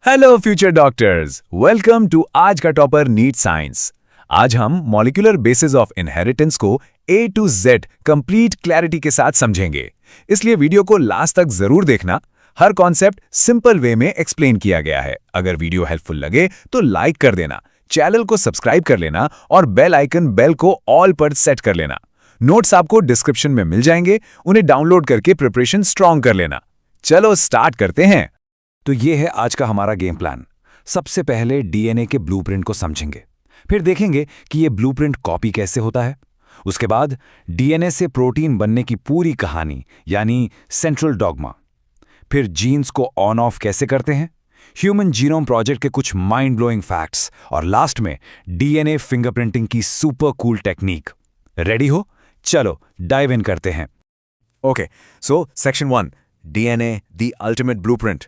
Hello future doctors, welcome to आज का topper NEET science. आज हम मॉलिक्यूलर बेसिस ऑफ इनहेरिटेंस को ए टू जेड कंप्लीट क्लैरिटी के साथ समझेंगे, इसलिए वीडियो को लास्ट तक जरूर देखना। हर कॉन्सेप्ट सिंपल वे में एक्सप्लेन किया गया है। अगर वीडियो हेल्पफुल लगे तो लाइक कर देना, चैनल को सब्सक्राइब कर लेना और बेल को ऑल पर सेट कर लेना। नोट्स आपको डिस्क्रिप्शन में मिल जाएंगे, उन्हें डाउनलोड करके प्रिपरेशन स्ट्रांग कर लेना। चलो स्टार्ट करते हैं। तो ये है आज का हमारा गेम प्लान। सबसे पहले डीएनए के ब्लूप्रिंट को समझेंगे, फिर देखेंगे कि ये ब्लूप्रिंट कॉपी कैसे होता है। उसके बाद डीएनए से प्रोटीन बनने की पूरी कहानी यानी सेंट्रल डॉगमा। फिर जीन्स को ऑन ऑफ कैसे करते हैं, ह्यूमन जीनोम प्रोजेक्ट के कुछ माइंड ब्लोइंग फैक्ट्स और लास्ट में डीएनए फिंगरप्रिंटिंग की सुपर कूल टेक्निक। रेडी हो? चलो डाइव इन करते हैं। Okay, so section 1, DNA the ultimate blueprint.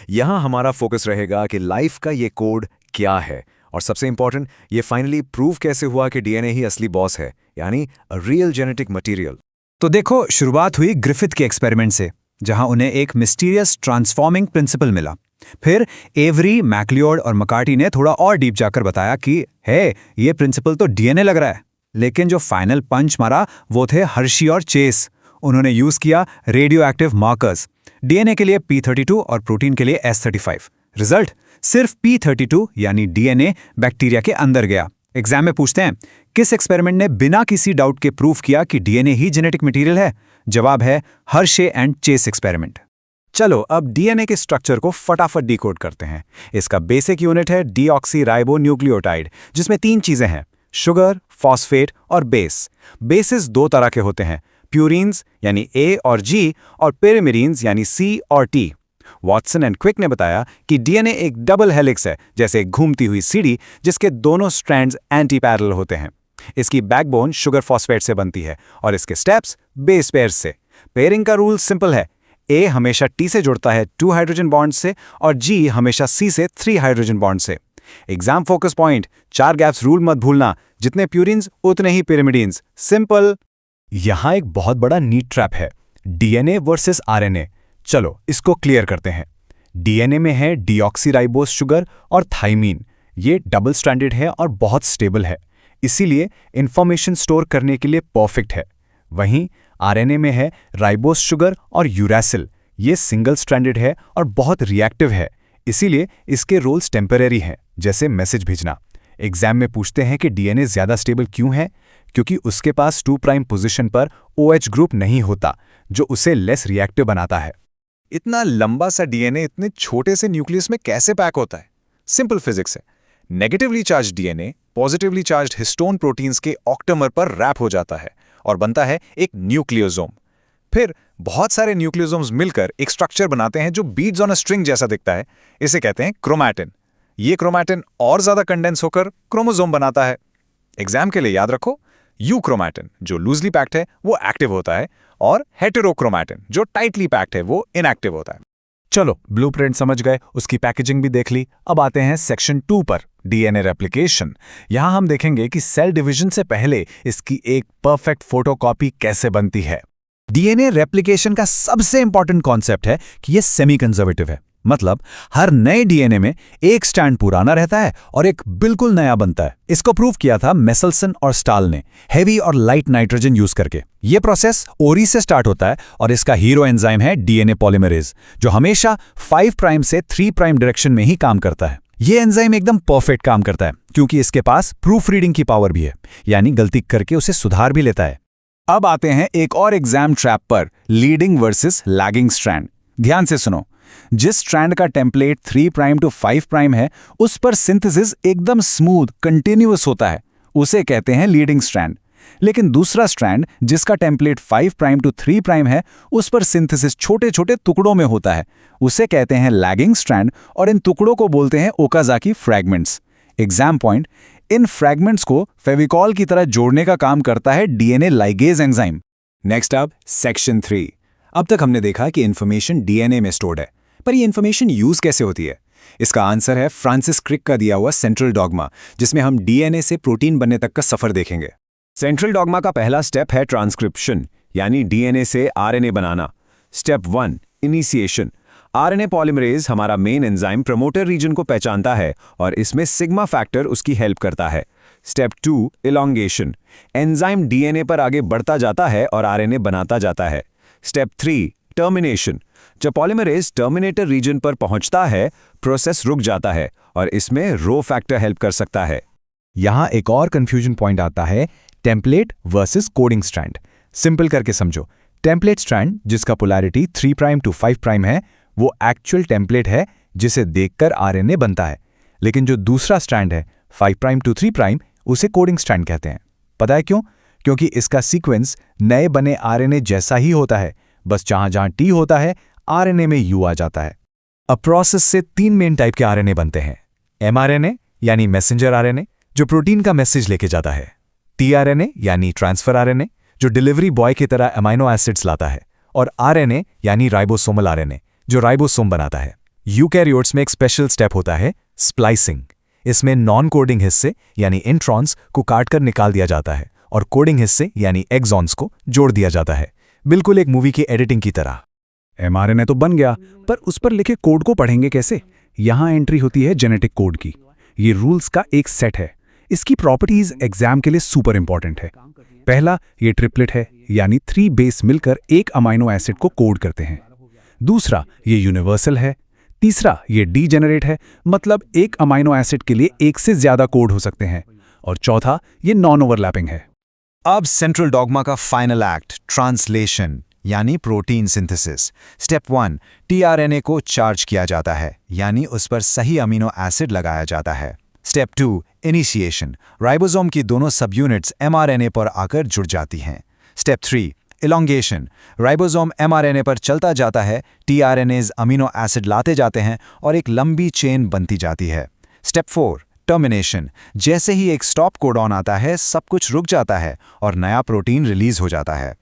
यहां हमारा फोकस रहेगा कि लाइफ का ये कोड क्या है और सबसे इंपॉर्टेंट, ये फाइनली प्रूव कैसे हुआ कि डीएनए ही असली बॉस है, यानी अ रियल जेनेटिक मटेरियल। तो देखो, शुरुआत हुई ग्रिफिथ के एक्सपेरिमेंट से, जहां उन्हें एक मिस्टीरियस ट्रांसफॉर्मिंग प्रिंसिपल मिला। फिर एवरी, मैक्लियोड और मकार्टी ने थोड़ा और डीप जाकर बताया कि ये प्रिंसिपल तो डीएनए लग रहा है। लेकिन जो फाइनल पंच मारा वो थे हर्शी और चेस। उन्होंने यूज किया रेडियो एक्टिव मार्कर्स, डीएनए के लिए P32 और प्रोटीन के लिए S35। रिजल्ट सिर्फ P32 यानी डीएनए बैक्टीरिया के अंदर गया। एग्जाम में पूछते हैं, किस एक्सपेरिमेंट ने बिना किसी डाउट के प्रूव किया कि डीएनए ही जेनेटिक मटेरियल है? जवाब है हर्शे एंड चेस एक्सपेरिमेंट। चलो अब डीएनए के स्ट्रक्चर को फटाफट डिकोड करते हैं। इसका बेसिक यूनिट है डीऑक्सीराइबोन्यूक्लियोटाइड, जिसमें 3 चीजें हैं, शुगर, फॉस्फेट और बेस। बेसिस 2 तरह के होते हैं, प्यूरीन्स यानी A और G और पेरिमिडीन्स यानी C और T। वॉटसन एंड क्विक ने बताया कि डीएनए एक डबल हेलिक्स है, जैसे एक घूमती हुई सीढ़ी जिसके दोनों स्ट्रैंड्स एंटी पैरेलल होते हैं। इसकी बैकबोन शुगर फॉस्फेट से बनती है और इसके स्टेप्स बेस पेयर्स से। पेयरिंग का रूल सिंपल है, A हमेशा T से जुड़ता है 2 हाइड्रोजन बॉन्ड से और G हमेशा C से 3 हाइड्रोजन बॉन्ड से। Exam focus point, 4 gaps rule मत भूलना, जितने प्यूरिन्स उतने ही पिरिमिडीन्स। सिंपल। यहां एक बहुत बड़ा नीट ट्रैप है, डीएनए वर्सेस आरएनए। चलो इसको क्लियर करते हैं। डीएनए में है डीऑक्सीराइबोस शुगर और थाइमीन। ये डबल स्ट्रैंडेड है और बहुत स्टेबल है, इसीलिए इंफॉर्मेशन स्टोर करने के लिए परफेक्ट है। वहीं आरएनए में है राइबोस शुगर और यूरैसिल। ये सिंगल स्ट्रैंडेड है और बहुत रिएक्टिव है, इसीलिए इसके रोल्स टेम्परेरी हैं, जैसे मैसेज भेजना। एग्जाम में पूछते हैं कि डीएनए ज्यादा स्टेबल क्यों है? क्योंकि उसके पास 2 प्राइम पोजीशन पर OH ग्रुप नहीं होता, जो उसे लेस रिएक्टिव बनाता है। इतना लंबा सा डीएनए इतने छोटे से न्यूक्लियस में कैसे पैक होता है? सिंपल फिजिक्स है। Negatively charge DNA positively charge histone proteins के ऑक्टेमर पर रैप हो जाता है और बनता है एक न्यूक्लियोसोम। फिर बहुत सारे न्यूक्लियोसोम्स मिलकर एक स्ट्रक्चर बनाते हैं जो बीड्स ऑन अ स्ट्रिंग जैसा दिखता है। इसे कहते हैं क्रोमैटिन। ये क्रोमैटिन और ज्यादा कंडेंस होकर क्रोमोसोम बनाता है। एग्जाम के लिए याद रखो, यूक्रोमैटिन जो लूजली पैक्ड है वो एक्टिव होता है और हेटेरोक्रोमैटिन जो टाइटली पैक्ड है वो इनएक्टिव होता है। चलो ब्लूप्रिंट समझ गए, उसकी पैकेजिंग भी देख ली। अब आते हैं सेक्शन 2 पर, डीएनए रेप्लिकेशन। यहां हम देखेंगे कि सेल डिवीजन से पहले इसकी एक परफेक्ट फोटोकॉपी कैसे बनती है। डीएनए रेप्लिकेशन का सबसे इंपॉर्टेंट कॉन्सेप्ट है कि यह सेमी कंजर्वेटिव है, मतलब हर नए डीएनए में एक स्ट्रैंड पुराना रहता है और एक बिल्कुल नया बनता है। इसको प्रूव किया था मेसेल्सन और स्टाल ने, हेवी और लाइट नाइट्रोजन यूज करके। यह प्रोसेस ओरी से स्टार्ट होता है और इसका हीरो एंजाइम है डीएनए पॉलीमरेज, जो हमेशा 5 प्राइम से 3 प्राइम डायरेक्शन में ही काम करता है। यह एंजाइम एकदम परफेक्ट काम करता है क्योंकि इसके पास प्रूफ रीडिंग की पावर भी है, यानी गलती करके उसे सुधार भी लेता है। अब आते हैं एक और एग्जाम ट्रैप पर, लीडिंग वर्सेस लैगिंग स्ट्रैंड। ध्यान से सुनो, जिस स्ट्रैंड का टेम्पलेट 3 प्राइम टू 5 प्राइम है, उस पर सिंथेसिस एकदम स्मूथ कंटिन्यूअस होता है, उसे कहते हैं लीडिंग स्ट्रैंड। लेकिन दूसरा स्ट्रैंड जिसका टेम्पलेट 5 प्राइम टू 3 प्राइम है, उस पर सिंथेसिस छोटे छोटे टुकड़ों में होता है, उसे कहते हैं लैगिंग स्ट्रैंड और इन टुकड़ों को बोलते हैं ओकाज़ाकी फ्रैगमेंट्स। एग्जाम पॉइंट, इन फ्रैगमेंट्स को फेविकॉल की तरह जोड़ने का काम करता है डीएनए लाइगेज एंजाइम। नेक्स्ट अब सेक्शन 3। अब तक हमने देखा कि इंफॉर्मेशन डीएनए में स्टोर्ड है, पर ये इंफॉर्मेशन यूज कैसे होती है? इसका आंसर है फ्रांसिस क्रिक का दिया हुआ सेंट्रल डॉगमा, जिसमें हम डीएनए से प्रोटीन बनने तक का सफर देखेंगे। सेंट्रल डॉगमा का पहला स्टेप है ट्रांसक्रिप्शन, यानी डीएनए से आरएनए बनाना। Step 1, initiation. आरएनए पॉलीमरेज हमारा मेन एंजाइम प्रमोटर रीजन को पहचानता है और इसमें सिग्मा फैक्टर उसकी हेल्प करता है। Step 2 elongation. एंजाइम डीएनए पर आगे बढ़ता जाता है और आरएनए बनाता जाता है। Step 3 termination. जब पॉलीमरेज टर्मिनेटर रीजन पर पहुंचता है, प्रोसेस रुक जाता है और इसमें रो फैक्टर हेल्प कर सकता है। यहां एक और कंफ्यूजन पॉइंट आता है, template versus coding strand. Simple करके समझो, टेम्पलेट स्ट्रैंड जिसका पोलैरिटी 3' to 5' है, वो एक्चुअल टेम्पलेट है जिसे देखकर आरएनए बनता है। लेकिन जो दूसरा स्ट्रैंड है 5' to 3', उसे कोडिंग स्ट्रैंड कहते हैं। पता है क्यों? क्योंकि इसका सीक्वेंस नए बने आरएनए जैसा ही होता है, बस जहां जहां टी होता है आरएनए में यू आ जाता है। अब प्रोसेस से 3 मेन टाइप के आरएनए बनते हैं। एमआरएनए यानी मैसेंजर आरएनए जो प्रोटीन का मैसेज लेके जाता है, टीआरएनए यानी ट्रांसफर आरएनए जो डिलीवरी बॉय की तरह अमाइनो एसिड्स लाता है, और आरएनए यानी राइबोसोमल आरएनए जो राइबोसोम बनाता है। यूकैरियोट्स में एक स्पेशल स्टेप होता है, स्प्लाइसिंग। इसमें नॉन कोडिंग हिस्से यानी इंट्रॉन्स को काटकर निकाल दिया जाता है और कोडिंग हिस्से यानी एक्सॉन्स को जोड़ दिया जाता है, बिल्कुल एक मूवी की एडिटिंग की तरह। एमआरएनए तो बन गया, पर उस पर लिखे कोड को पढ़ेंगे कैसे? यहाँ एंट्री होती है जेनेटिक कोड की। ये रूल्स का एक सेट है। इसकी प्रॉपर्टीज एग्जाम के लिए सुपर इंपॉर्टेंट है। पहला, ये ट्रिपलेट है, यानी 3 बेस मिलकर एक अमाइनो एसिड को कोड करते हैं। दूसरा, ये यूनिवर्सल है। तीसरा, ये डीजेनरेट है, मतलब एक अमाइनो एसिड के लिए एक से ज्यादा कोड हो सकते हैं। और चौथा, ये नॉन ओवरलैपिंग है। अब सेंट्रल डॉगमा का फाइनल एक्ट, ट्रांसलेशन यानी प्रोटीन सिंथेसिस। स्टेप 1 टीआरएनए को चार्ज किया जाता है, यानी उस पर सही अमीनो एसिड लगाया जाता है। Step 2 initiation. राइबोसोम की दोनों सब यूनिट्स एमआरएनए पर आकर जुड़ जाती हैं। Step 3 elongation. राइबोसोम एमआरएनए पर चलता जाता है, टीआरएनएज अमीनो एसिड लाते जाते हैं और एक लंबी चेन बनती जाती है। Step 4 termination. जैसे ही एक स्टॉप कोडॉन आता है, सब कुछ रुक जाता है और नया प्रोटीन रिलीज हो जाता है।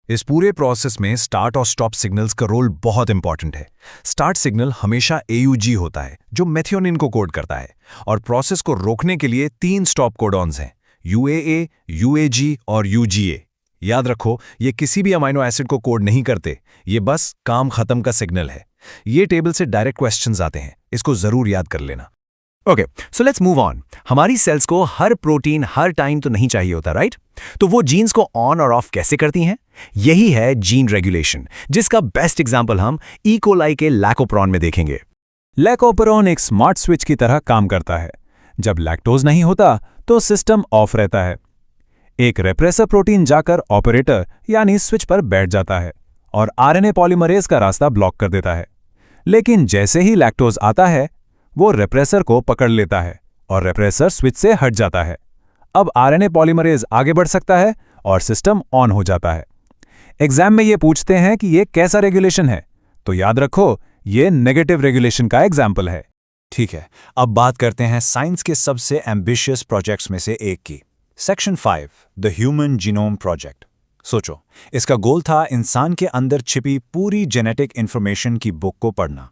इस पूरे प्रोसेस में स्टार्ट और स्टॉप सिग्नल्स का रोल बहुत इंपॉर्टेंट है। स्टार्ट सिग्नल हमेशा AUG होता है जो मेथियोनिन को कोड करता है, और प्रोसेस को रोकने के लिए 3 स्टॉप कोडॉन्स हैं, UAA, UAG और UGA। याद रखो, ये किसी भी अमाइनो एसिड को कोड नहीं करते, ये बस काम खत्म का सिग्नल है। ये टेबल से डायरेक्ट क्वेश्चंस आते हैं, इसको जरूर याद कर लेना। Okay, so let's move on. हमारी सेल्स को हर प्रोटीन हर टाइम तो नहीं चाहिए होता, राइट? तो वो जीन्स को ऑन और ऑफ कैसे करती हैं? यही है जीन रेगुलेशन, जिसका बेस्ट एग्जांपल हम ई कोलाई के लैकोपेरॉन में देखेंगे। लैकोपेरॉन एक स्मार्ट स्विच की तरह काम करता है। जब लैक्टोज नहीं होता तो सिस्टम ऑफ रहता है। एक रेप्रेसर प्रोटीन जाकर ऑपरेटर यानी स्विच पर बैठ जाता है और आरएनए पॉलीमरेज का रास्ता ब्लॉक कर देता है। लेकिन जैसे ही लैक्टोज आता है, वो रेप्रेसर को पकड़ लेता है और रेप्रेसर स्विच से हट जाता है। अब आरएनए पॉलीमरेज आगे बढ़ सकता है और सिस्टम ऑन हो जाता है। एग्जाम में ये पूछते हैं कि ये कैसा रेगुलेशन है, तो याद रखो, ये नेगेटिव रेगुलेशन का एग्जाम्पल है। ठीक है, अब बात करते हैं साइंस के सबसे एम्बिशियस प्रोजेक्ट्स में से एक की। Section 5 the human genome project. सोचो, इसका गोल था इंसान के अंदर छिपी पूरी जेनेटिक इंफॉर्मेशन की बुक को पढ़ना।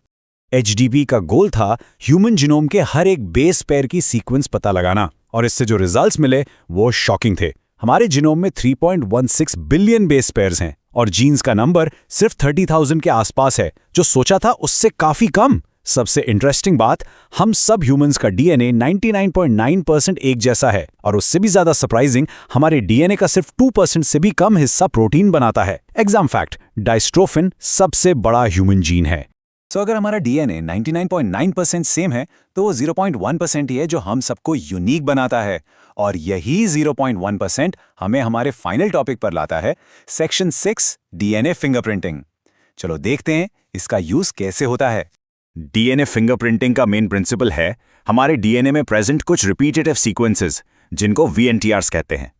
HDP का गोल था ह्यूमन जीनोम के हर एक बेस पेयर की सीक्वेंस पता लगाना, और इससे जो रिजल्ट्स मिले वो शॉकिंग थे। हमारे जीनोम में 3.16 बिलियन बेस पेयर्स हैं और जीन्स का नंबर सिर्फ 30,000 के आसपास है, जो सोचा था उससे काफी कम। सबसे इंटरेस्टिंग बात, हम सब ह्यूमंस का डीएनए 99.9% एक जैसा है, और उससे भी ज्यादा सरप्राइजिंग, हमारे डीएनए का सिर्फ 2% से भी कम हिस्सा प्रोटीन बनाता है। एग्जाम फैक्ट, डायस्ट्रोफिन सबसे बड़ा ह्यूमन जीन है। तो अगर हमारा डीएनए 99.9% सेम है, तो वो 0.1% ही है जो हम सबको यूनिक बनाता है, और यही 0.1% हमें हमारे फाइनल टॉपिक पर लाता है, सेक्शन 6 डीएनए फिंगरप्रिंटिंग। चलो देखते हैं इसका यूज कैसे होता है। डीएनए फिंगरप्रिंटिंग का मेन प्रिंसिपल है हमारे डीएनए में प्रेजेंट कुछ रिपीटेटिव सीक्वेंसेस, जिनको VNTRs कहते हैं।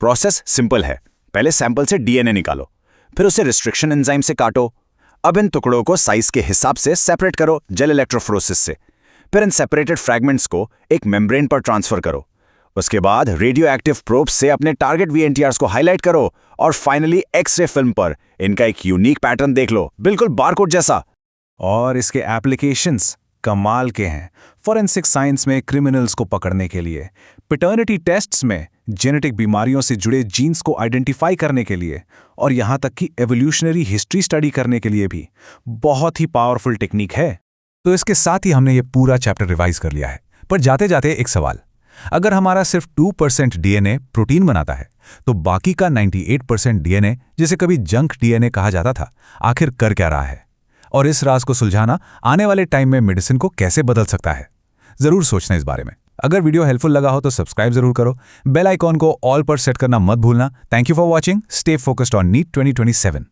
प्रोसेस सिंपल है, पहले सैंपल से डीएनए निकालो, फिर उसे रिस्ट्रिक्शन एंजाइम से काटो। अब इन टुकड़ों को साइज के हिसाब से सेपरेट करो जेल इलेक्ट्रोफोरेसिस से। फिर इन सेपरेटेड फ्रैगमेंट्स को एक मेम्ब्रेन पर ट्रांसफर करो। उसके बाद रेडियो एक्टिव प्रोब्स से अपने टारगेट VNTRs को हाईलाइट करो, और फाइनली एक्सरे फिल्म पर इनका एक यूनिक पैटर्न देख लो, बिल्कुल बारकोड जैसा। और इसके एप्लीकेशंस, कमाल के हैं। फॉरेंसिक साइंस में क्रिमिनल्स को पकड़ने के लिए, पैटर्निटी टेस्ट्स में जेनेटिक बीमारियों से जुड़े जीन्स को आइडेंटिफाई करने के लिए, और यहाँ तक कि एवोल्यूशनरी हिस्ट्री स्टडी करने के लिए भी बहुत ही पावरफुल टेक्निक है। तो इसके साथ ही हमने ये पूरा चैप्टर रिवाइज कर लिया है। पर जाते जाते एक सवाल, अगर हमारा सिर्फ 2% डीएनए प्रोटीन बनाता है तो बाकी का 98% डीएनए, जिसे कभी जंक डीएनए कहा जाता था, आखिर कर क्या रहा है? और इस राज को सुलझाना आने वाले टाइम में मेडिसिन को कैसे बदल सकता है? जरूर सोचना इस बारे में। अगर वीडियो हेल्पफुल लगा हो तो सब्सक्राइब जरूर करो, बेल आइकॉन को ऑल पर सेट करना मत भूलना। Thank you for watching, stay focused on NEET 2027।